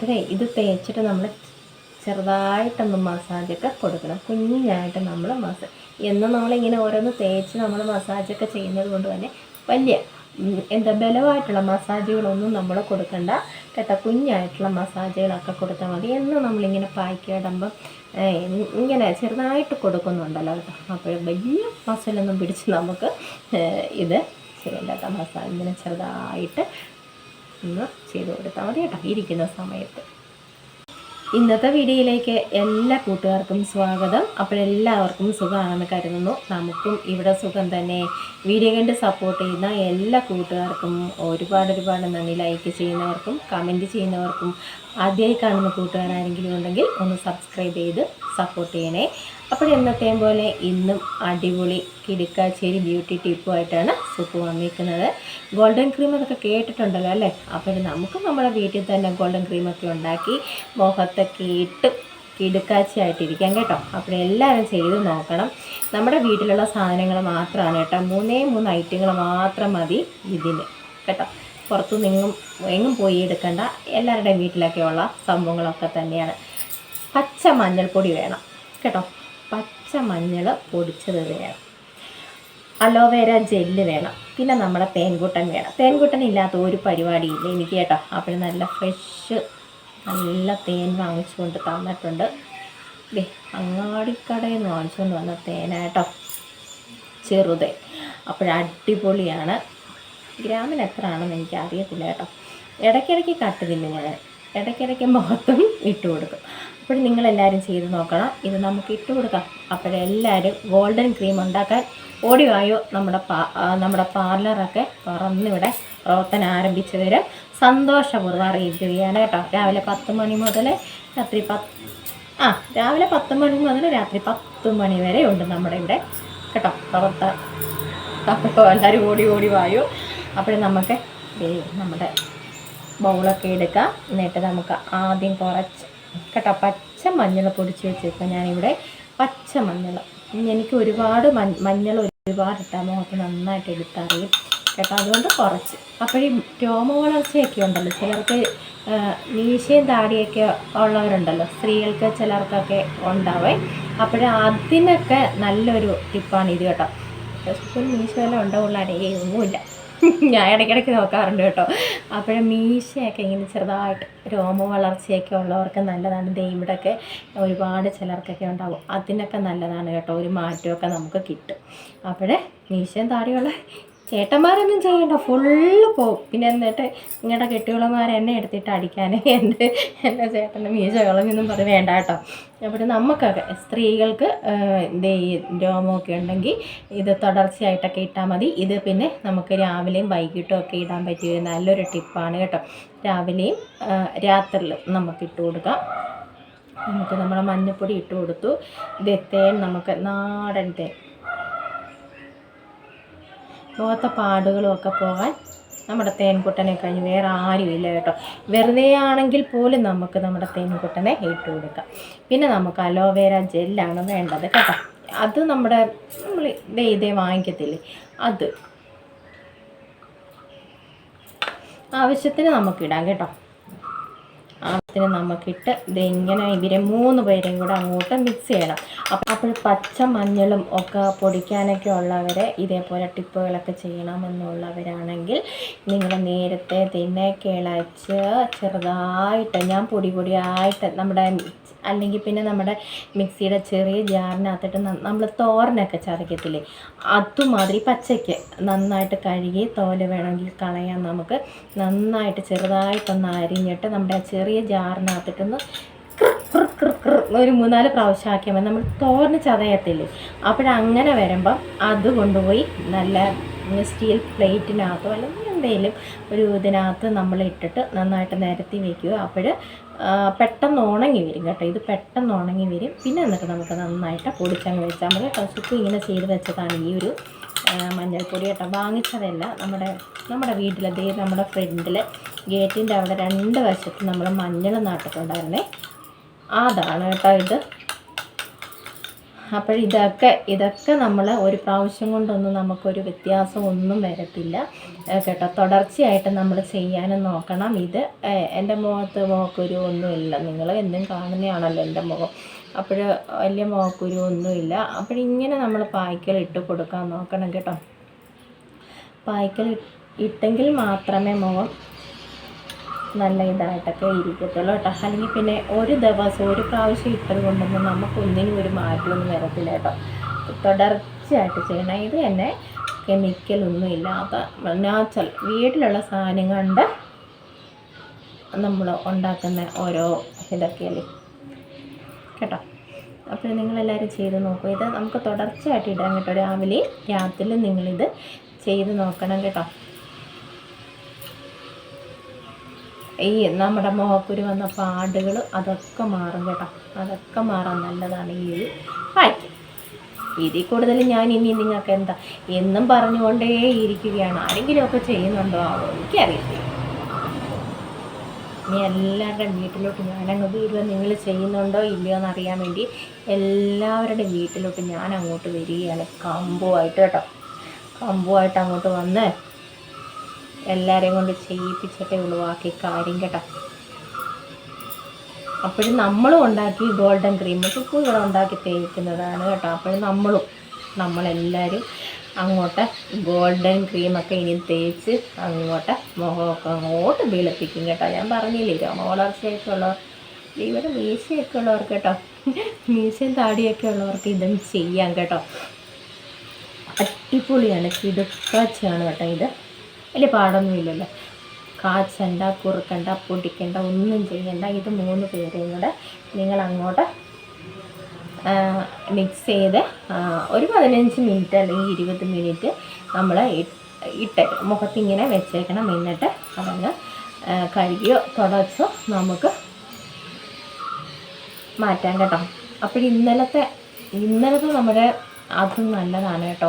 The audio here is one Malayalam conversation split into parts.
അപ്പോഴേ ഇത് തേച്ചിട്ട് നമ്മൾ ചെറുതായിട്ടൊന്ന് മസാജൊക്കെ കൊടുക്കണം. കുഞ്ഞായിട്ട് നമ്മൾ എന്നും നമ്മളിങ്ങനെ ഓരോന്ന് തേച്ച് നമ്മൾ മസാജൊക്കെ ചെയ്യുന്നത് കൊണ്ട് തന്നെ വലിയ ബലമായിട്ടുള്ള മസാജുകളൊന്നും നമ്മൾ കൊടുക്കണ്ട കേട്ടോ. കുഞ്ഞായിട്ടുള്ള മസാജുകളൊക്കെ കൊടുത്താൽ മതി. എന്നും നമ്മളിങ്ങനെ പായ്ക്കിടുമ്പം ഇങ്ങനെ ചെറുതായിട്ട് കൊടുക്കുന്നുണ്ടല്ലോ കേട്ടോ. അപ്പോൾ വലിയ മസാലൊന്നും പിടിച്ച് നമുക്ക് ഇത് ചെയ്യേണ്ട കേട്ടോ. മസാല ഇങ്ങനെ ചെറുതായിട്ട് ഒന്ന് ചെയ്ത് കൊടുത്താൽ മതി കേട്ടോ ഇരിക്കുന്ന സമയത്ത്. ഇന്നത്തെ വീഡിയോയിലേക്ക് എല്ലാ കൂട്ടുകാർക്കും സ്വാഗതം. അപ്പോഴെല്ലാവർക്കും സുഖമാണെന്ന് കരുതുന്നു. നമുക്കും ഇവിടെ സുഖം തന്നെ. വീഡിയോ കണ്ട് സപ്പോർട്ട് ചെയ്യുന്ന എല്ലാ കൂട്ടുകാർക്കും ഒരുപാട് നന്ദി. ലൈക്ക് ചെയ്യുന്നവർക്കും കമൻറ്റ് ചെയ്യുന്നവർക്കും ആദ്യമായി കാണുന്ന കൂട്ടുകാരാരെങ്കിലും ഉണ്ടെങ്കിൽ ഒന്ന് സബ്സ്ക്രൈബ് ചെയ്ത് സപ്പോർട്ട് ചെയ്യണേ. അപ്പോൾ എന്നത്തെയും പോലെ ഇന്നും അടിപൊളി കിടുക്കാച്ചേരി ബ്യൂട്ടി ടിപ്പുമായിട്ടാണ് സുപ്പ് വന്നിരിക്കുന്നത്. ഗോൾഡൻ ക്രീം അതൊക്കെ കേട്ടിട്ടുണ്ടല്ലോ അല്ലേ. അപ്പോൾ നമുക്ക് നമ്മുടെ വീട്ടിൽ തന്നെ ഗോൾഡൻ ക്രീമൊക്കെ ഉണ്ടാക്കി മുഖത്തൊക്കെ ഇട്ട് കിടുക്കാച്ചയായിട്ടിരിക്കാം കേട്ടോ. അപ്പോൾ എല്ലാവരും ചെയ്ത് നോക്കണം. നമ്മുടെ വീട്ടിലുള്ള സാധനങ്ങൾ മാത്രമാണ് കേട്ടോ. 3 ഐറ്റങ്ങൾ മാത്രം മതി ഇതിന് കേട്ടോ. പുറത്തുനിന്ന് എങ്ങും പോയി എടുക്കേണ്ട. എല്ലാവരുടെയും വീട്ടിലൊക്കെ ഉള്ള സംഭവങ്ങളൊക്കെ തന്നെയാണ്. പച്ച മഞ്ഞൾപ്പൊടി വേണം കേട്ടോ. പച്ച മഞ്ഞൾ പൊടിച്ചത് വേണം. അലോവേര ജെല്ല് വേണം. പിന്നെ നമ്മുടെ തേൻകുട്ടൻ വേണം. തേൻകുട്ടൻ ഇല്ലാത്ത ഒരു പരിപാടിയില്ല എനിക്ക് കേട്ടോ. അപ്പോൾ നല്ല ഫ്രഷ് നല്ല തേൻ വാങ്ങിച്ചുകൊണ്ട് തന്നിട്ടുണ്ട്. അങ്ങാടിക്കടയിൽ നിന്ന് വാങ്ങിച്ചുകൊണ്ട് വന്ന തേനാട്ടോ, ചെറുതേൻ. അപ്പോഴടിപൊളിയാണ്. ഗ്രാമിന് എത്ര ആണെന്ന് എനിക്ക് അറിയത്തില്ല കേട്ടോ. ഇടയ്ക്കിടയ്ക്ക് കട്ടുതില്ല ഞാൻ. ഇടയ്ക്കിടയ്ക്ക് മുഖത്തും ഇട്ട് കൊടുക്കും. അപ്പോൾ നിങ്ങളെല്ലാവരും ചെയ്ത് നോക്കണം. ഇത് നമുക്ക് ഇട്ട് കൊടുക്കാം. അപ്പോഴെല്ലാവരും ഗോൾഡൻ ക്രീം ഉണ്ടാക്കാൻ ഓടി വായോ. നമ്മുടെ പാർലറൊക്കെ തുറന്നിവിടെ പ്രവർത്തനം ആരംഭിച്ചു തരും. സന്തോഷപൂർവ്വം അറിയിക്കുകയാണ് കേട്ടോ. രാവിലെ 10 മണി മുതൽ രാത്രി രാവിലെ 10 മണി മുതൽ രാത്രി 10 മണി വരെ ഉണ്ട് നമ്മുടെ ഇവിടെ കേട്ടോ പ്രവർത്തനം. അപ്പോൾ എല്ലാവരും ഓടി വായോ. അപ്പോൾ നമുക്ക് നമ്മുടെ ബൗളൊക്കെ എടുക്കാം. എന്നിട്ട് നമുക്ക് ആദ്യം കുറച്ച് കേട്ടോ പച്ച മഞ്ഞൾ പൊടിച്ച് വെച്ചേക്കാം. ഞാനിവിടെ പച്ച മഞ്ഞൾ എനിക്ക് ഒരുപാട് മഞ്ഞൾ ഒരുപാട് ഇട്ടാൽ മുഖത്ത് നന്നായിട്ട് എടുത്തറിയും കേട്ടോ. അതുകൊണ്ട് കുറച്ച്. അപ്പോൾ ഈ രോമ വളർച്ചയൊക്കെ ഉണ്ടല്ലോ ചിലർക്ക്, മീശയും താടിയൊക്കെ ഉള്ളവരുണ്ടല്ലോ, സ്ത്രീകൾക്ക് ചിലർക്കൊക്കെ ഉണ്ടാവേ. അപ്പോൾ അതിനൊക്കെ നല്ലൊരു ടിപ്പാണ് ഇത് കേട്ടോ. മീശയെല്ലാം ഉണ്ടാവുള്ളാരേ ഒന്നുമില്ല. ഞാൻ ഇടയ്ക്കിടയ്ക്ക് നോക്കാറുണ്ട് കേട്ടോ. അപ്പോൾ മീശയൊക്കെ ഇങ്ങനെ ചെറുതായിട്ട് രോമ വളർച്ചയൊക്കെ ഉള്ളവർക്ക് നല്ലതാണ്. ഇവിടെയൊക്കെ ഒരുപാട് ചിലർക്കൊക്കെ ഉണ്ടാവും. അതിനൊക്കെ നല്ലതാണ് കേട്ടോ. ഒരു മാറ്റമൊക്കെ നമുക്ക് കിട്ടും. അപ്പോൾ മീശയും താടിയുള്ള ചേട്ടന്മാരൊന്നും ചെയ്യണ്ട, ഫുള്ള് പോവും. പിന്നെ എന്നിട്ട് നിങ്ങളുടെ കെട്ടിയോളന്മാർ എന്നെ എടുത്തിട്ട് അടിക്കാൻ എൻ്റെ ചേട്ടൻ്റെ മീശ കളഞ്ഞൊന്നും പറയും വേണ്ട കേട്ടോ. അപ്പോൾ നമുക്കൊക്കെ സ്ത്രീകൾക്ക് ഈ രോമമൊക്കെ ഉണ്ടെങ്കിൽ ഇത് തുടർച്ചയായിട്ടൊക്കെ ഇട്ടാൽ മതി. ഇത് പിന്നെ നമുക്ക് രാവിലെയും വൈകിട്ടും ഒക്കെ ഇടാൻ പറ്റിയ നല്ലൊരു ടിപ്പാണ് കേട്ടോ. രാവിലെയും രാത്രിയിലും നമുക്ക് ഇട്ട് കൊടുക്കാം. നമുക്ക് നമ്മുടെ മഞ്ഞൾപ്പൊടി ഇട്ട് കൊടുത്തു. ഇത് തേൻ, നമുക്ക് നാടൻ തേൻ. മുഖത്തെ പാടുകളും ഒക്കെ പോകാൻ നമ്മുടെ തേൻകുട്ടനെ കഴിഞ്ഞ് വേറെ ആരുമില്ല കേട്ടോ. വെറുതെ ആണെങ്കിൽ പോലും നമുക്ക് നമ്മുടെ തേൻകുട്ടനെ ഇട്ട് കൊടുക്കാം. പിന്നെ നമുക്ക് അലോവേര ജെല്ലാണ് വേണ്ടത് കേട്ടോ. അത് നമ്മൾ ഇതേ വാങ്ങിക്കത്തില്ലേ, അത് ആവശ്യത്തിന് നമുക്കിടാം കേട്ടോ. ആവശ്യത്തിന് നമുക്കിട്ട് ഇതിങ്ങനെ ഇവരെ 3 പേരെയും കൂടെ അങ്ങോട്ട് മിക്സ് ചെയ്യണം. അപ്പോൾ പച്ച മഞ്ഞളും ഒക്കെ പൊടിക്കാനൊക്കെ ഉള്ളവരെ ഇതേപോലെ ടിപ്പുകളൊക്കെ ചെയ്യണമെന്നുള്ളവരാണെങ്കിൽ നിങ്ങൾ നേരത്തെ തന്നെ കിളച്ച് ചെറുതായിട്ട്, ഞാൻ പൊടിയായിട്ട് നമ്മുടെ അല്ലെങ്കിൽ പിന്നെ നമ്മുടെ മിക്സിയുടെ ചെറിയ ജാറിനകത്തിട്ട് നമ്മൾ തോരനൊക്കെ ചതയ്ക്കത്തില്ലേ, അതുമാതിരി പച്ചയ്ക്ക് നന്നായിട്ട് കഴുകി തോല് വേണമെങ്കിൽ കളയാം. നമുക്ക് നന്നായിട്ട് ചെറുതായിട്ടൊന്ന് അരിഞ്ഞിട്ട് നമ്മുടെ ചെറിയ ജാറിനകത്തിട്ടൊന്ന് ഒരു 3-4 പ്രാവശ്യം ആക്കിയാൽ മതി. നമ്മൾ തോരന് ചതയത്തില്ലേ, അപ്പോഴങ്ങനെ വരുമ്പം അത് കൊണ്ടുപോയി നല്ല സ്റ്റീൽ പ്ലേറ്റിനകത്തോ അല്ലെങ്കിൽ എന്തെങ്കിലും ഒരു ഇതിനകത്ത് നമ്മൾ ഇട്ടിട്ട് നന്നായിട്ട് നിരത്തി വയ്ക്കുക. അപ്പോൾ പെട്ടെന്ന് ഉണങ്ങി വരും കേട്ടോ. ഇത് പെട്ടെന്ന് ഉണങ്ങി വരും. പിന്നെ എന്നിട്ട് നമുക്ക് നന്നായിട്ട് പൊടിച്ചങ്ങ് വെച്ചാൽ മതി കേട്ടോ. സുപ്പ് ഇങ്ങനെ ചെയ്ത് വെച്ചതാണ് ഈ ഒരു മഞ്ഞൾപ്പൊടി കേട്ടോ. വാങ്ങിച്ചതല്ല, നമ്മുടെ വീട്ടിലതേ നമ്മുടെ ഫ്രണ്ടിൽ ഗേറ്റിൻ്റെ അവിടെ 2 വശത്ത് നമ്മൾ മഞ്ഞൾ നട്ടിട്ടുണ്ടായിരുന്നേ, അതാണ് കേട്ടോ ഇത്. അപ്പോൾ ഇതൊക്കെ നമ്മൾ ഒരു പ്രാവശ്യം കൊണ്ടൊന്നും നമുക്കൊരു വ്യത്യാസം ഒന്നും വരത്തില്ല കേട്ടോ. തുടർച്ചയായിട്ട് നമ്മൾ ചെയ്യാനും നോക്കണം. ഇത് എൻ്റെ മോക്കൊരു ഒന്നുമില്ല, നിങ്ങൾ എന്നും കാണുന്നതാണല്ലോ എൻ്റെ മുഖം. അപ്പോൾ വലിയ മോക്കുരു ഒന്നുമില്ല. അപ്പോഴിങ്ങനെ നമ്മൾ പായ്ക്കൽ ഇട്ട് കൊടുക്കാൻ നോക്കണം കേട്ടോ. പായ്ക്കൽ ഇട്ടെങ്കിൽ മാത്രമേ മുഖം നല്ല ഇതായിട്ടൊക്കെ ഇരിക്കത്തുള്ളൂ കേട്ടോ. അല്ലെങ്കിൽ പിന്നെ ഒരു ദിവസം ഒരു പ്രാവശ്യം ഇട്ടത് കൊണ്ടൊന്നും നമുക്കൊന്നിനും ഒരു മാറ്റമൊന്നും വരത്തില്ല കേട്ടോ. തുടർച്ചയായിട്ട് ചെയ്യണം. ഇത് തന്നെ കെമിക്കലൊന്നും ഇല്ലാത്ത നാച്ചുറൽ വീട്ടിലുള്ള സാധനം കൊണ്ട് നമ്മൾ ഉണ്ടാക്കുന്ന ഓരോ ഇതൊക്കെയല്ലേ കേട്ടോ. അപ്പോൾ നിങ്ങളെല്ലാവരും ചെയ്ത് നോക്കൂ. ഇത് നമുക്ക് തുടർച്ചയായിട്ട് ഇടാൻ കേട്ടോ. രാവിലെയും രാത്രിയിലും നിങ്ങളിത് ചെയ്ത് നോക്കണം കേട്ടോ. ഈ നമ്മുടെ മുഖക്കുരു വന്ന പാടുകൾ അതൊക്കെ മാറും കേട്ടോ. അതൊക്കെ മാറാൻ നല്ലതാണ് ഈ ഒരു പായ്ക്ക്. ഇതിൽ കൂടുതൽ ഞാൻ ഇനി നിങ്ങൾക്ക് എന്താ എന്നും പറഞ്ഞുകൊണ്ടേ ഇരിക്കുകയാണ്. ആരെങ്കിലുമൊക്കെ ചെയ്യുന്നുണ്ടോ എനിക്കറിയത്തില്ല. ഇനി എല്ലാവരുടെയും വീട്ടിലോട്ട് ഞാനങ്ങ് വീട്ടിൽ നിങ്ങൾ ചെയ്യുന്നുണ്ടോ ഇല്ലയോ എന്നറിയാൻ വേണ്ടി എല്ലാവരുടെയും വീട്ടിലോട്ട് ഞാൻ അങ്ങോട്ട് വരികയാണ് കമ്പുമായിട്ട് കേട്ടോ. കമ്പുമായിട്ട് അങ്ങോട്ട് വന്ന് എല്ലാവരെയും കൊണ്ട് ചെയ്യിപ്പിച്ചിട്ടേ ഉള്ളൂ ബാക്കി കാര്യം കേട്ടോ. അപ്പോഴും നമ്മളും ഉണ്ടാക്കി ഗോൾഡൻ ക്രീം കുക്കുകൾ ഉണ്ടാക്കി തേക്കുന്നതാണ് കേട്ടോ. അപ്പോഴും നമ്മളെല്ലാവരും അങ്ങോട്ട് ഗോൾഡൻ ക്രീമൊക്കെ ഇനി തേച്ച് അങ്ങോട്ട് മുഖമൊക്കെ അങ്ങോട്ട് വെളുപ്പിക്കും കേട്ടോ. ഞാൻ പറഞ്ഞില്ലേ രോമ വളർച്ചയൊക്കെ ഉള്ളവർ, ഇവിടെ മീശയൊക്കെ ഉള്ളവർക്ക് കേട്ടോ, മീശയും താടിയൊക്കെ ഉള്ളവർക്ക് ഇതും ചെയ്യാം കേട്ടോ. അടിപൊളിയാണ്, കിടുക്കാച്ചാണ് കേട്ടോ. ഇത് വലിയ പാടൊന്നുമില്ലല്ലോ. കാച്ചണ്ട, കുറുക്കണ്ട, പൊടിക്കണ്ട, ഒന്നും ചെയ്യണ്ട. ഇത് 3 പേരെയും കൂടെ നിങ്ങളങ്ങോട്ട് മിക്സ് ചെയ്ത് ഒരു 15 മിനിറ്റ് അല്ലെങ്കിൽ 20 മിനിറ്റ് നമ്മൾ മുഖത്തിങ്ങനെ വെച്ചേക്കണം. എന്നിട്ട് അതങ്ങ് കഴുകിയോ തുടച്ചോ നമുക്ക് മാറ്റാം കേട്ടോ. അപ്പോൾ ഇന്നലത്തെ നമ്മുടെ അതും നല്ലതാണ് കേട്ടോ.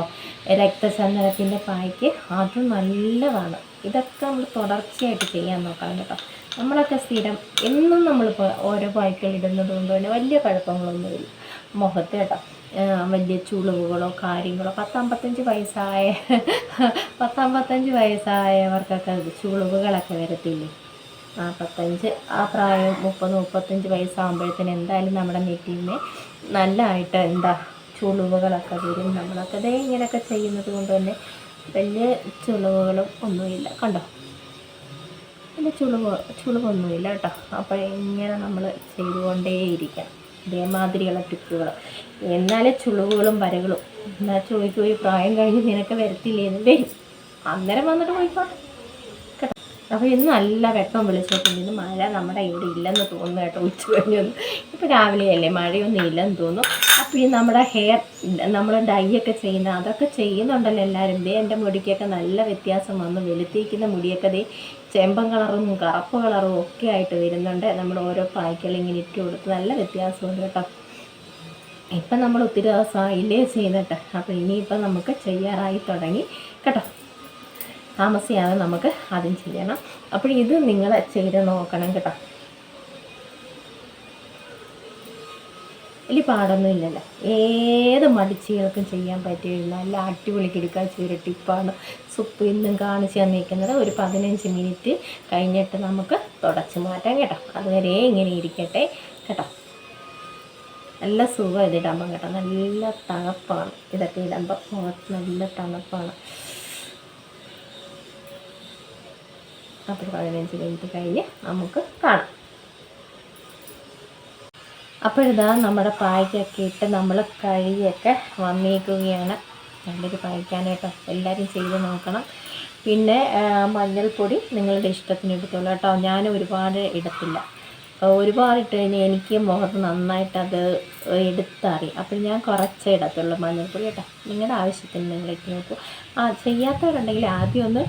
രക്തചന്ദനത്തിൻ്റെ പായ്ക്ക് അതും നല്ലതാണ്. ഇതൊക്കെ നമ്മൾ തുടർച്ചയായിട്ട് ചെയ്യാൻ നോക്കാം കേട്ടോ. നമ്മളൊക്കെ സ്ഥിരം എന്നും നമ്മളിപ്പോൾ ഓരോ പായ്ക്കൾ ഇടുന്നത് കൊണ്ട് തന്നെ വലിയ കുഴപ്പങ്ങളൊന്നുമില്ല മുഖത്ത് കേട്ടോ. വലിയ ചുളിവുകളോ കാര്യങ്ങളോ 10-55 വയസ്സായവർക്കൊക്കെ ചുളിവുകളൊക്കെ വരത്തില്ലേ. 45 ആ പ്രായം 30-35 വയസ്സാകുമ്പോഴത്തേന് എന്തായാലും നമ്മുടെ നെറ്റിന് നല്ലതായിട്ട് ചുളിവുകളൊക്കെ വരും. നമ്മളൊക്കെ ഇങ്ങനെയൊക്കെ ചെയ്യുന്നത് കൊണ്ട് തന്നെ വലിയ ചുളിവുകളും ഒന്നുമില്ല കണ്ടോ. വലിയ ചുളിവൊന്നുമില്ല കേട്ടോ. അപ്പോൾ ഇങ്ങനെ നമ്മൾ ചെയ്തുകൊണ്ടേയിരിക്കണം ഇതേമാതിരിയുള്ള ടിപ്പുകൾ. എന്നാലേ ചുളിവുകളും വരകളും എന്നാൽ ചോദിക്കും ഒരു പ്രായം കഴിഞ്ഞ് നിനക്ക് വരത്തില്ലേന്ന് വരും. അന്നേരം വന്നിട്ട് പോയിക്കോട്ടെ കേട്ടോ. അപ്പോൾ ഇന്ന് നല്ല വെട്ടം വിളിച്ചോട്ടുണ്ട്. ഇന്ന് മഴ നമ്മുടെ ഇവിടെ ഇല്ലെന്ന് തോന്നുന്നു കേട്ടോ. ഉച്ച കഴിഞ്ഞൊന്നും ഇപ്പോൾ രാവിലെയല്ലേ, മഴയൊന്നും ഇല്ലെന്ന് തോന്നുന്നു. അപ്പോൾ ഈ നമ്മുടെ നമ്മൾ ഡൈ ഒക്കെ അതൊക്കെ ചെയ്യുന്നുണ്ടല്ലോ എല്ലാവരും. എൻ്റെ മുടിക്കൊക്കെ നല്ല വ്യത്യാസം വന്നു. വെളുത്തിരിക്കുന്ന മുടിയൊക്കെ ചെമ്പൻ കളറും കറുപ്പ് കളറും ഒക്കെ ആയിട്ട് വരുന്നുണ്ട്. നമ്മൾ ഓരോ പായ്ക്കൾ ഇങ്ങനെ ഇട്ട് കൊടുത്ത് നല്ല വ്യത്യാസമുണ്ട് കേട്ടോ. ഇപ്പം നമ്മൾ ഒത്തിരി ദിവസമായില്ലേ ചെയ്തിട്ട്. അപ്പോൾ ഇനിയിപ്പം നമുക്ക് ചെയ്യാറായി തുടങ്ങി കേട്ടോ. താമസിയാതെ നമുക്ക് അതും ചെയ്യണം. അപ്പോൾ ഇത് നിങ്ങൾ ചെയ്ത് നോക്കണം കേട്ടോ. വലിയ പാടൊന്നും ഇല്ലല്ലോ. ഏത് മടിച്ചികൾക്കും ചെയ്യാൻ പറ്റിയ നല്ല അടിപൊളി കിടക്കാച്ചൊരു ടിപ്പാണ് സുപ്പ് ഇന്നും കാണിച്ച് തന്നിരിക്കുന്നത്. ഒരു 15 മിനിറ്റ് കഴിഞ്ഞിട്ട് നമുക്ക് തുടച്ച് മാറ്റാം കേട്ടോ. അതുവരെ ഇങ്ങനെ ഇരിക്കട്ടെ കേട്ടോ. നല്ല സുഖം ഇതിടുമ്പം കേട്ടോ. നല്ല തണുപ്പാണ് ഇതൊക്കെ ഇടുമ്പോൾ. മുഖത്ത് നല്ല തണുപ്പാണ്. അപ്പോൾ 15 മിനിറ്റ് കഴിഞ്ഞ് നമുക്ക് കാണാം. അപ്പോഴിതാ നമ്മുടെ പായ്ക്കൊക്കെ ഇട്ട് നമ്മൾ കഴുകിയൊക്കെ വന്നേക്കുകയാണ്. നല്ലൊരു പായ്ക്കാണ് കേട്ടോ. എല്ലാവരും ചെയ്ത് നോക്കണം. പിന്നെ മഞ്ഞൾപ്പൊടി നിങ്ങളുടെ ഇഷ്ടത്തിന് എടുത്തോളൂ കേട്ടോ. ഞാൻ ഒരുപാട് ഇടത്തില്ല. ഒരുപാട് ഇട്ട് കഴിഞ്ഞാൽ എനിക്ക് മുഖത്ത് നന്നായിട്ട് അത് എടുത്തറിയും. അപ്പോൾ ഞാൻ കുറച്ചേ ഇടത്തുള്ളൂ മഞ്ഞൾപ്പൊടി കേട്ടോ. നിങ്ങളുടെ ആവശ്യത്തിന് നിങ്ങൾ ഇട്ട് നോക്കൂ. ചെയ്യാത്തവരുണ്ടെങ്കിൽ ആദ്യം ഒന്ന്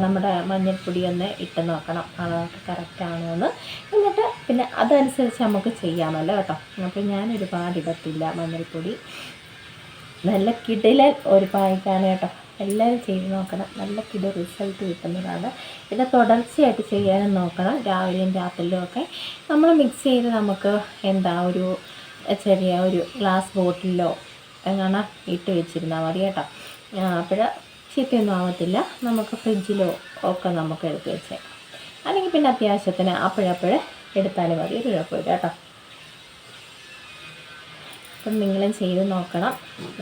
നമ്മുടെ മഞ്ഞൾപ്പൊടി ഒന്ന് ഇട്ട് നോക്കണം അതൊക്കെ കറക്റ്റാണോ എന്ന്. എന്നിട്ട് പിന്നെ അതനുസരിച്ച് നമുക്ക് ചെയ്യാമല്ലോ കേട്ടോ. അപ്പോൾ ഞാൻ ഒരുപാട് ഇടത്തില്ല മഞ്ഞൾപ്പൊടി. നല്ല കിടിലൻ ഒരു പായ്ക്കാണ് കേട്ടോ. എല്ലാവരും ചെയ്ത് നോക്കണം. നല്ല കിട റിസൾട്ട് കിട്ടുന്നതാണ്. പിന്നെ തുടർച്ചയായിട്ട് ചെയ്യാനും നോക്കണം. രാവിലെയും രാത്രിയിലും ഒക്കെ നമ്മൾ മിക്സ് ചെയ്ത് നമുക്ക് ഒരു ചെറിയ ഒരു ഗ്ലാസ് ബോട്ടിലോ എങ്ങനെ ഇട്ട് വെച്ചിരുന്നാൽ മതി കേട്ടോ. അപ്പോൾ ചീത്തയൊന്നും ആവത്തില്ല. നമുക്ക് ഫ്രിഡ്ജിലോ ഒക്കെ നമുക്ക് എടുത്ത് വെച്ചേ, അല്ലെങ്കിൽ പിന്നെ അത്യാവശ്യത്തിന് അപ്പോഴപ്പോഴേ എടുത്താലും മതി, ഒരു കുഴപ്പമില്ല കേട്ടോ. അപ്പം നിങ്ങളും ചെയ്ത് നോക്കണം.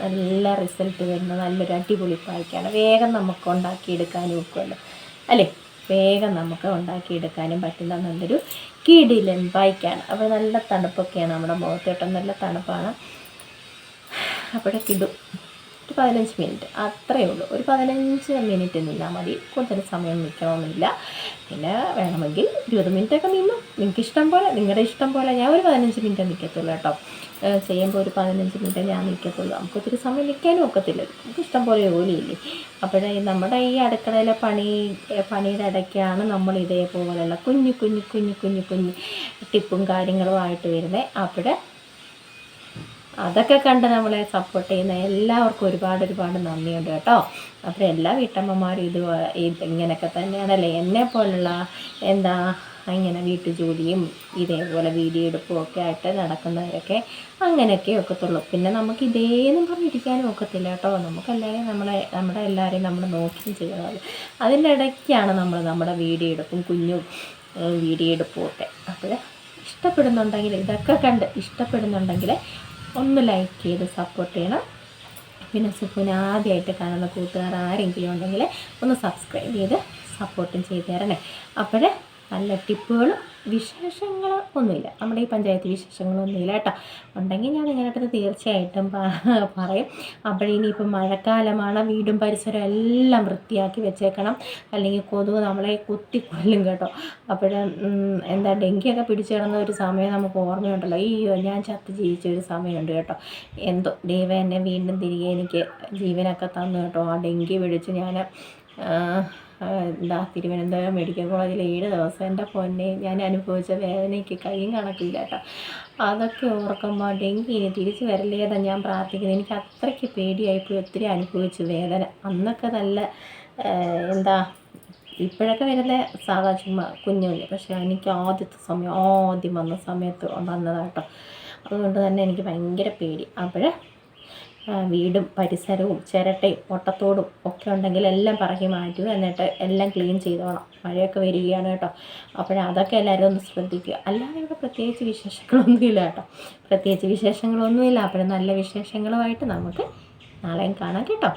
നല്ല റിസൾട്ട് വരുന്ന നല്ലൊരു അടിപൊളി പായ്ക്കാണ്. വേഗം നമുക്ക് ഉണ്ടാക്കിയെടുക്കാനും ഒക്കുമല്ലോ അല്ലേ, വേഗം നമുക്ക് ഉണ്ടാക്കിയെടുക്കാനും പറ്റുന്ന നല്ലൊരു കിടിലൻ പായ്ക്കാണ്. അപ്പോൾ നല്ല തണുപ്പൊക്കെയാണ് നമ്മുടെ മുഖത്തോട്ടം, നല്ല തണുപ്പാണ്. അപ്പോഴേക്ക് ഇടും ഒരു 15 മിനിറ്റ് അത്രയേ ഉള്ളൂ. ഒരു 15 മിനിറ്റ് നിന്നാൽ മതി, കൂടുതൽ സമയം നിൽക്കണമെന്നില്ല. പിന്നെ വേണമെങ്കിൽ 20 മിനിറ്റൊക്കെ നിന്നു, നിങ്ങൾക്ക് ഇഷ്ടം പോലെ, നിങ്ങളുടെ ഇഷ്ടം പോലെ. ഞാൻ ഒരു 15 മിനിറ്റ് നിൽക്കത്തുള്ളൂ കേട്ടോ. ചെയ്യുമ്പോൾ ഒരു 15 മിനിറ്റ് ഞാൻ നിൽക്കത്തുള്ളൂ. നമുക്ക് ഒത്തിരി സമയം നിൽക്കാനും ഒക്കത്തില്ല, നമുക്ക് ഇഷ്ടം പോലെ ജോലിയില്ലേ. അപ്പോഴേ നമ്മുടെ ഈ അടുക്കളയിലെ പണിയുടെ ഇടയ്ക്കാണ് നമ്മൾ ഇതേപോലെയുള്ള കുഞ്ഞു കുഞ്ഞു കുഞ്ഞു കുഞ്ഞു കുഞ്ഞു ടിപ്പും കാര്യങ്ങളും ആയിട്ട് വരുന്നത്. അപ്പോൾ അതൊക്കെ കണ്ട് നമ്മളെ സപ്പോർട്ട് ചെയ്യുന്ന എല്ലാവർക്കും ഒരുപാട് നന്ദിയുണ്ട് കേട്ടോ. അപ്പോൾ എല്ലാ വീട്ടമ്മമാരും ഇങ്ങനെയൊക്കെ തന്നെയാണല്ലേ, എന്നെ പോലുള്ള ഇങ്ങനെ വീട്ടുജോലിയും ഇതേപോലെ വീഡിയോ എടുപ്പും ഒക്കെ ആയിട്ട് നടക്കുന്നവരൊക്കെ അങ്ങനെയൊക്കെ ഒക്കത്തുള്ളൂ. പിന്നെ നമുക്ക് ഇതേന്നും പറഞ്ഞിരിക്കാനും ഒക്കത്തില്ല കേട്ടോ. നമുക്കെല്ലാവരെയും നമ്മുടെ എല്ലാവരെയും നമ്മൾ നോക്കിയും ചെയ്യണമല്ലോ. അതിൻ്റെ ഇടയ്ക്കാണ് നമ്മൾ നമ്മുടെ വീഡിയോ എടുപ്പും കുഞ്ഞും വീഡിയോ എടുപ്പും ഒക്കെ. അപ്പോൾ ഇഷ്ടപ്പെടുന്നുണ്ടെങ്കിൽ, ഇതൊക്കെ കണ്ട് ഇഷ്ടപ്പെടുന്നുണ്ടെങ്കിൽ ഒന്ന് ലൈക്ക് ചെയ്ത് സപ്പോർട്ട് ചെയ്യണം. പിന്നെ സുഖുവിനെ ആദ്യമായിട്ട് കാണുന്ന കൂട്ടുകാർ ആരെങ്കിലും ഉണ്ടെങ്കിൽ ഒന്ന് സബ്സ്ക്രൈബ് ചെയ്ത് സപ്പോർട്ടും ചെയ്ത് തരണേ. അപ്പോഴേ നല്ല ടിപ്പുകളും വിശേഷങ്ങളും ഒന്നുമില്ല, നമ്മുടെ ഈ പഞ്ചായത്ത് വിശേഷങ്ങളൊന്നുമില്ല കേട്ടോ. ഉണ്ടെങ്കിൽ ഞാൻ നിങ്ങളുടെ തീർച്ചയായിട്ടും പറയും. അപ്പോഴിനിയിപ്പം മഴക്കാലമാണ്, വീടും പരിസരവും എല്ലാം വൃത്തിയാക്കി വെച്ചേക്കണം, അല്ലെങ്കിൽ കൊതുക് നമ്മളെ കുത്തിക്കൊല്ലും കേട്ടോ. അപ്പോൾ ഡെങ്കിയൊക്കെ പിടിച്ചു കിടന്ന ഒരു സമയം നമുക്ക് ഓർമ്മയുണ്ടല്ലോ. ഞാൻ ചത്ത് ജീവിച്ചൊരു സമയമുണ്ട് കേട്ടോ. എന്തോ ദൈവം എന്നെ വീണ്ടും തിരികെ എനിക്ക് ജീവനൊക്കെ തന്നു കേട്ടോ. ആ ഡെങ്കി പിടിച്ച് ഞാൻ തിരുവനന്തപുരം മെഡിക്കൽ കോളേജിൽ 7 ദിവസം, എൻ്റെ പൊന്നെ ഞാൻ അനുഭവിച്ച വേദനയ്ക്ക് കയ്യും കണക്കില്ല കേട്ടോ. അതൊക്കെ ഓർക്കുമ്പോൾ ഡെങ്കി ഇനി തിരിച്ച് വരലേതാ ഞാൻ പ്രാർത്ഥിക്കുന്നത്. എനിക്ക് അത്രയ്ക്ക് പേടിയായിപ്പോയി, ഒത്തിരി അനുഭവിച്ചു വേദന. അന്നൊക്കെ നല്ല ഇപ്പോഴൊക്കെ വരുന്ന സാധാ ചുമ്മാ കുഞ്ഞുമില്ല, പക്ഷേ എനിക്ക് ആദ്യം വന്ന സമയത്ത് വന്നതാട്ടോ. അതുകൊണ്ട് തന്നെ എനിക്ക് ഭയങ്കര പേടി. അപ്പോഴേ വീടും പരിസരവും ചിരട്ടയും ഒട്ടത്തോടും ഒക്കെ ഉണ്ടെങ്കിൽ എല്ലാം പറക്കി മാറ്റുക, എന്നിട്ട് എല്ലാം ക്ലീൻ ചെയ്തോണം. മഴയൊക്കെ വരികയാണ് കേട്ടോ. അതൊക്കെ എല്ലാവരും ഒന്ന് ശ്രദ്ധിക്കുക. അല്ലാതെ ഇവിടെ പ്രത്യേകിച്ച് വിശേഷങ്ങളൊന്നുമില്ല കേട്ടോ, പ്രത്യേകിച്ച് വിശേഷങ്ങളൊന്നുമില്ല. അപ്പോൾ നല്ല വിശേഷങ്ങളുമായിട്ട് നമുക്ക് നാളെയും കാണാം കേട്ടോ.